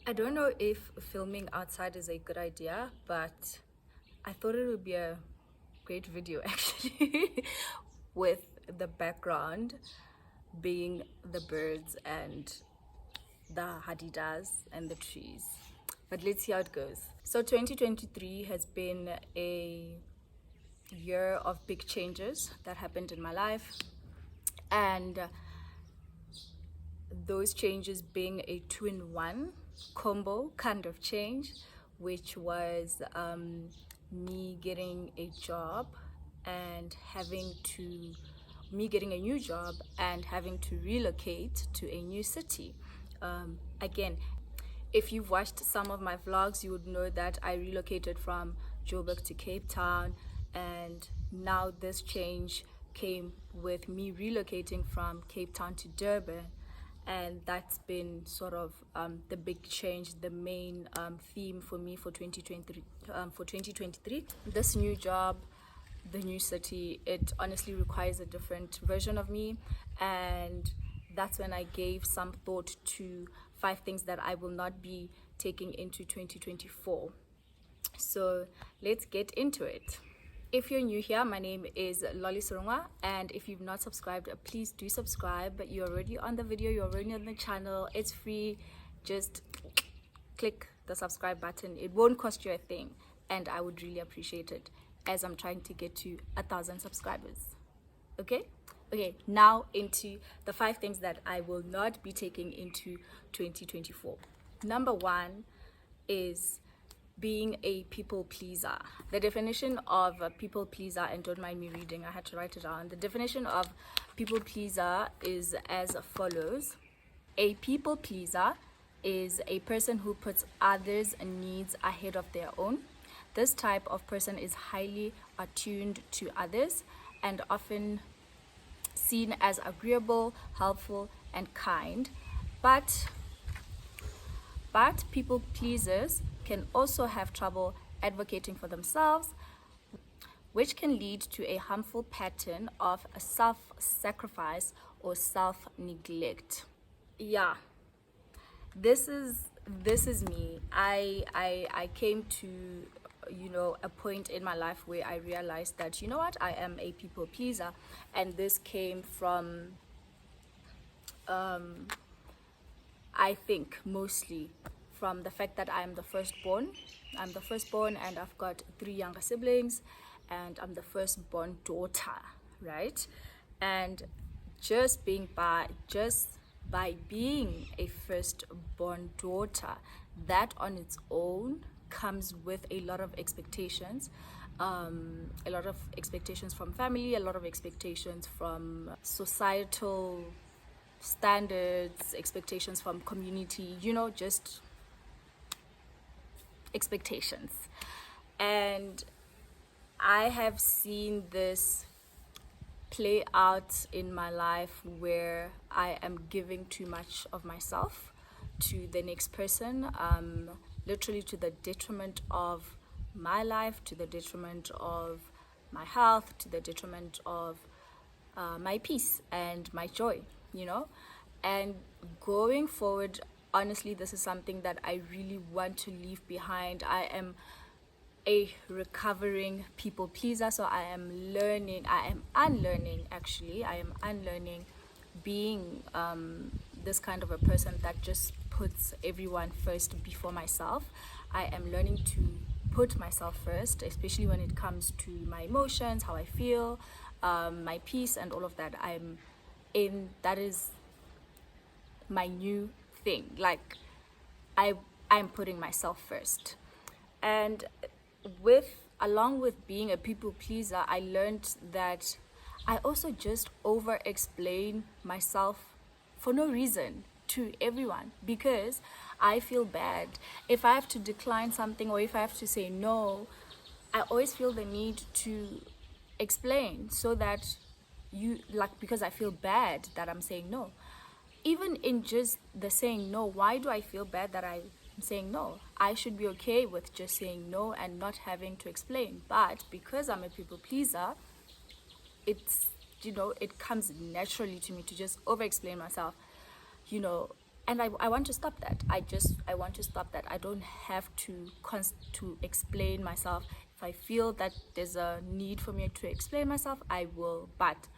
I don't know if filming outside is a good idea, but I thought it would be a great video actually, with the background being the birds and the hadidas and the trees. But let's see how it goes. So 2023 has been a year of big changes that happened in my life, and those changes being a two-in-one combo kind of change, which was me getting a job and me getting a new job and having to relocate to a new city. Again, if you've watched some of my vlogs, you would know that I relocated from Joburg to Cape Town, and now this change came with me relocating from Cape Town to Durban. And that's been sort of the big change, the main theme for me for 2023. This new job, the new city, it honestly requires a different version of me, and that's when I gave some thought to 5 things that I will not be taking into 2024. So let's get into it. If you're new here, my name is Lolly Surungwa, and if you've not subscribed, please do subscribe. You're already on the video, you're already on the channel, it's free. Just click the subscribe button. It won't cost you a thing, and I would really appreciate it, as I'm trying to get to 1,000 subscribers. Okay, now into the 5 things that I will not be taking into 2024. Number 1 is being a people pleaser. The definition of a people pleaser, and don't mind me reading, I had to write it down. The definition of people pleaser is as follows: a people pleaser is a person who puts others' needs ahead of their own. This type of person is highly attuned to others and often seen as agreeable, helpful, and kind. But people pleasers can also have trouble advocating for themselves, which can lead to a harmful pattern of self-sacrifice or self-neglect. Yeah, this is me. I came to a point in my life where I realized that what, I am a people pleaser, and this came from I think mostly from the fact that I'm the firstborn. I'm the firstborn, and I've got 3 younger siblings, and I'm the firstborn daughter, right? And just by being a firstborn daughter, that on its own comes with a lot of expectations. A lot of expectations from family, a lot of expectations from societal standards, expectations from community, just expectations. And I have seen this play out in my life where I am giving too much of myself to the next person, literally to the detriment of my life, to the detriment of my health, to the detriment of my peace and my joy, And going forward, honestly, this is something that I really want to leave behind. I am a recovering people pleaser, so I am unlearning being this kind of a person that just puts everyone first before myself. I am learning to put myself first, especially when it comes to my emotions, how I feel, my peace, and all of that. That is my new thing. Like, I'm putting myself first. And along with being a people pleaser, I learned that I also just over explain myself for no reason to everyone, because I feel bad if I have to decline something, or if I have to say no. I always feel the need to explain, so that because I feel bad that I'm saying no. Even in just the saying no, why do I feel bad that I'm saying no? I should be okay with just saying no and not having to explain. But because I'm a people pleaser, it comes naturally to me to just over explain myself. And I want to stop that. I want to stop that. I don't have to explain myself. If I feel that there's a need for me to explain myself, I will. But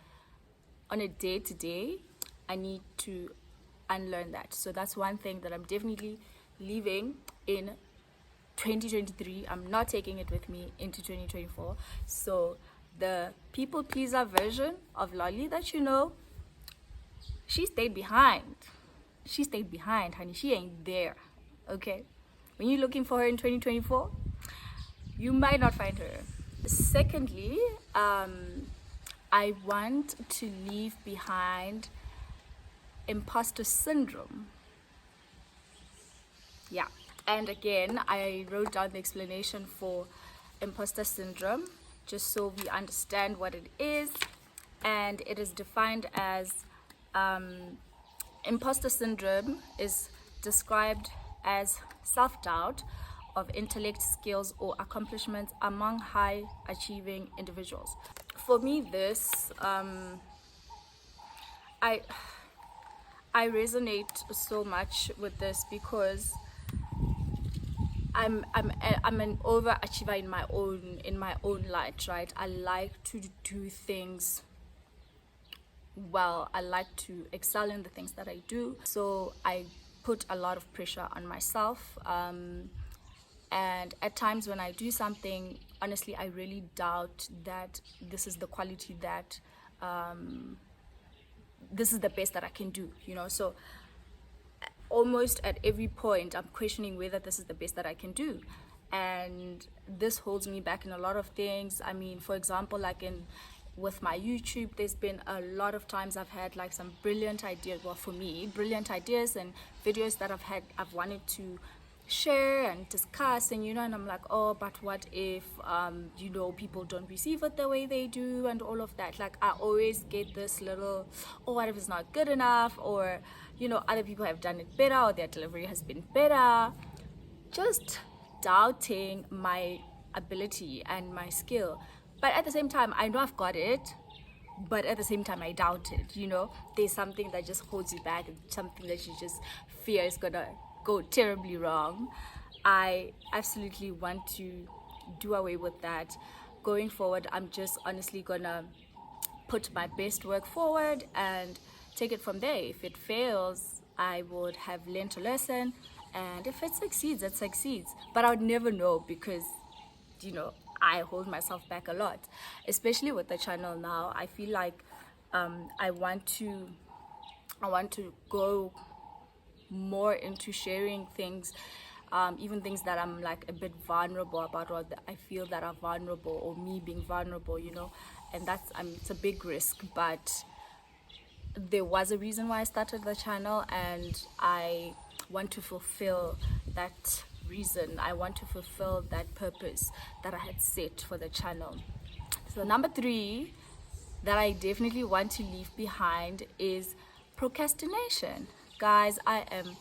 on a day-to-day, I need to unlearn that. So that's one thing that I'm definitely leaving in 2023. I'm not taking it with me into 2024. So the people pleaser version of Lolly that you know, she stayed behind. She stayed behind, honey. She ain't there. Okay? When you're looking for her in 2024, you might not find her. Secondly, I want to leave behind imposter syndrome. Yeah. And again, I wrote down the explanation for imposter syndrome just so we understand what it is. And it is defined as imposter syndrome is described as self-doubt of intellect, skills, or accomplishments among high-achieving individuals. For me, this I resonate so much with this because I'm an overachiever in my own light, right? I like to do things well. I like to excel in the things that I do. So I put a lot of pressure on myself. And at times when I do something, honestly, I really doubt that this is the quality that, this is the best that I can do, you know? So almost at every point, I'm questioning whether this is the best that I can do. And this holds me back in a lot of things. I mean, for example, like with my YouTube, there's been a lot of times I've had like some brilliant ideas, well, for me, brilliant ideas and videos that I've wanted to share and discuss, and and I'm like, oh, but what if people don't receive it the way they do and all of that. Like I always get this little, oh, what if it's not good enough, or other people have done it better, or their delivery has been better. Just doubting my ability and my skill. But at the same time, I know I've got it, but at the same time I doubt it. There's something that just holds you back, something that you just fear is gonna go terribly wrong. I absolutely want to do away with that. Going forward, I'm just honestly gonna put my best work forward and take it from there. If it fails, I would have learned a lesson, and if it succeeds, it succeeds. But I would never know because I hold myself back a lot, especially with the channel now. I feel like I want to go more into sharing things, even things that I'm like a bit vulnerable about, or that I feel that are vulnerable, or me being vulnerable, and it's a big risk. But there was a reason why I started the channel, and I want to fulfill that reason. I want to fulfill that purpose that I had set for the channel. So number 3 that I definitely want to leave behind is procrastination. Guys, I am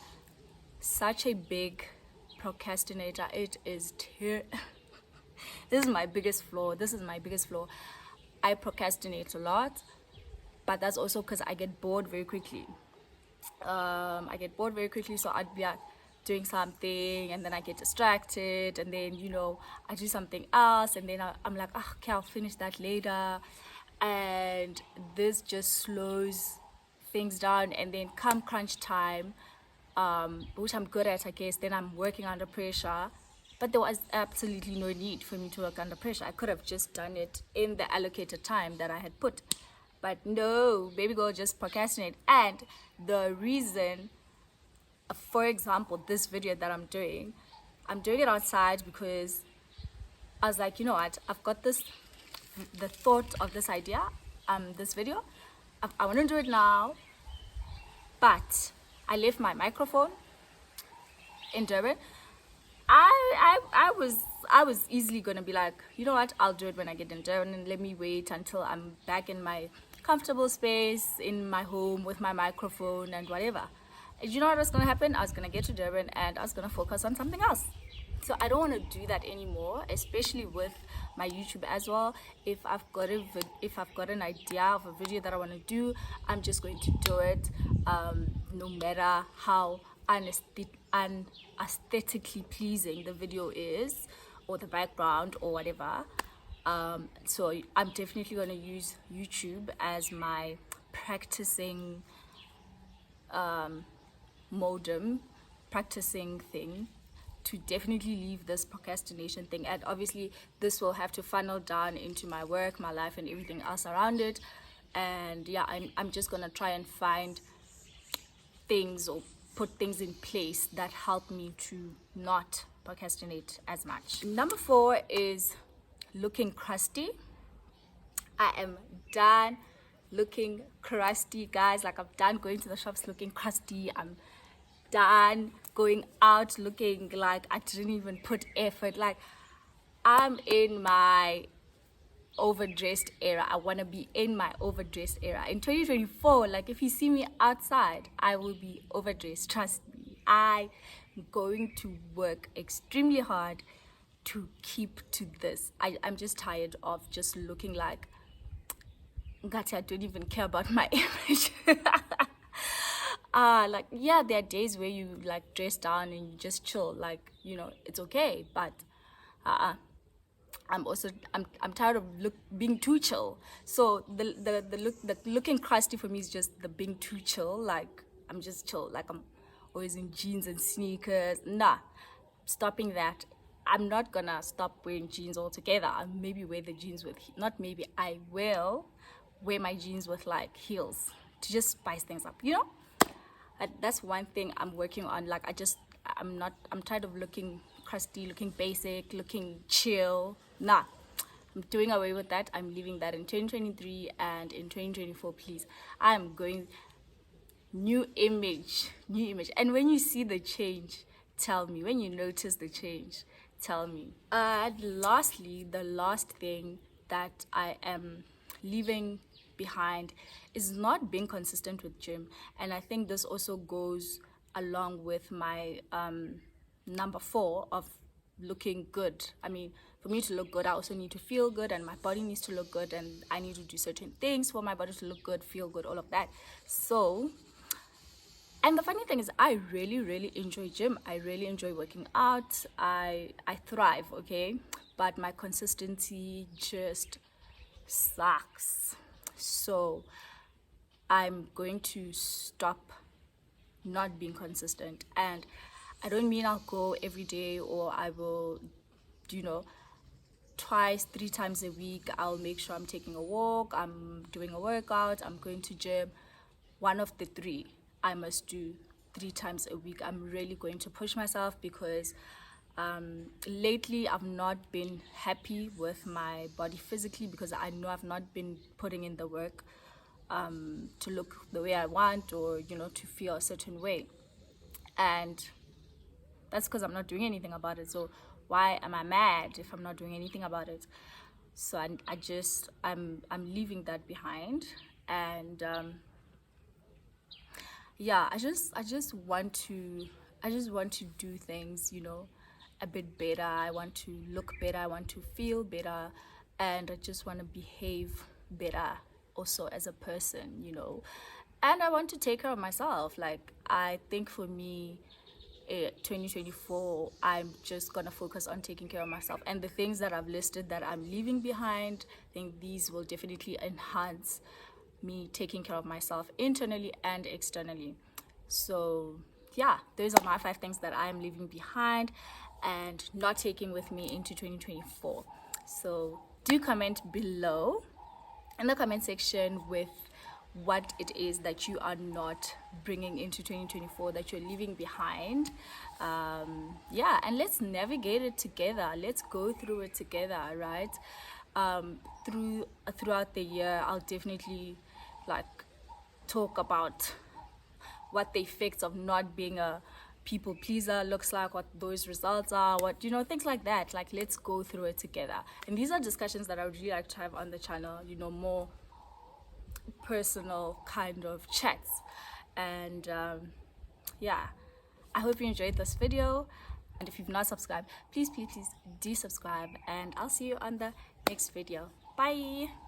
such a big procrastinator. It is this is my biggest flaw. I procrastinate a lot, but that's also because I get bored very quickly. So I'd be like doing something, and then I get distracted, and then I do something else, and then I'm like, oh, okay, I'll finish that later, and this just slows things down. And then come crunch time, which I'm good at, I guess, then I'm working under pressure. But there was absolutely no need for me to work under pressure. I could have just done it in the allocated time that I had put. But no, baby girl, just procrastinate. And the reason, for example, this video that I'm doing it outside because I was like, you know what, I've got the thought of this idea, this video. I want to do it now, but I left my microphone in Durban. I was easily gonna be like, you know what, I'll do it when I get in Durban, and let me wait until I'm back in my comfortable space in my home with my microphone and whatever. And you know what was gonna happen? I was gonna get to Durban and I was gonna focus on something else. So I don't want to do that anymore, especially with my YouTube as well. If I've got an idea of a video that I want to do, I'm just going to do it, no matter how unaesthetically pleasing the video is, or the background, or whatever. So I'm definitely going to use YouTube as my practicing practicing thing, to definitely leave this procrastination thing. And obviously this will have to funnel down into my work, my life, and everything else around it. And yeah, I'm just gonna try and find things or put things in place that help me to not procrastinate as much. Number 4 is looking crusty. I am done looking crusty, guys. Like, I'm done going to the shops looking crusty. I'm done going out looking like I didn't even put effort. Like, I'm in my overdressed era. I want to be in my overdressed era in 2024. Like, if you see me outside, I will be overdressed, trust me. I'm going to work extremely hard to keep to this. I'm just tired of just looking like I don't even care about my image. Like, yeah, there are days where you like dress down and you just chill, like, you know, it's okay. But I'm tired of being too chill. So the looking crusty for me is just the being too chill. Like, I'm just chill. Like, I'm always in jeans and sneakers. Nah, stopping that. I'm not gonna stop wearing jeans altogether. I'll maybe wear the jeans with, not maybe, I will wear my jeans with like heels to just spice things up, you know. That's one thing I'm working on. Like, I'm tired of looking crusty, looking basic, looking chill. Nah, I'm doing away with that. I'm leaving that in 2023, and in 2024, please, I'm going new image. And when you see the change, tell me. When you notice the change, tell me. Lastly, the last thing that I am leaving behind is not being consistent with gym. And I think this also goes along with my number 4 of looking good. I mean, for me to look good, I also need to feel good, and my body needs to look good, and I need to do certain things for my body to look good, feel good, all of that. So, and the funny thing is, I really enjoy gym. I really enjoy working out. I thrive, okay? But my consistency just sucks. So I'm going to stop not being consistent. And I don't mean I'll go every day, or I will, you know, twice, 3 times a week. I'll make sure I'm taking a walk, I'm doing a workout, I'm going to gym. One of the 3 I must do 3 times a week. I'm really going to push myself, because lately I've not been happy with my body physically, because I know I've not been putting in the work to look the way I want, or, you know, to feel a certain way. And that's because I'm not doing anything about it. So why am I mad if I'm not doing anything about it? So I'm leaving that behind. And yeah, I just want to do things, you know, a bit better. I want to look better, I want to feel better, and I just want to behave better also as a person, you know. And I want to take care of myself. Like, I think for me, 2024, I'm just gonna focus on taking care of myself, and the things that I've listed that I'm leaving behind, I think these will definitely enhance me taking care of myself internally and externally. So yeah, those are my 5 things that I am leaving behind and not taking with me into 2024. So do comment below in the comment section with what it is that you are not bringing into 2024, that you're leaving behind. Yeah, and let's navigate it together. Let's go through it together, right? Throughout the year, I'll definitely like talk about what the effects of not being a people pleaser looks like, what those results are, what, you know, things like that. Like, let's go through it together. And these are discussions that I would really like to have on the channel, you know, more personal kind of chats. And yeah, I hope you enjoyed this video. And if you've not subscribed, please do subscribe, and I'll see you on the next video. Bye.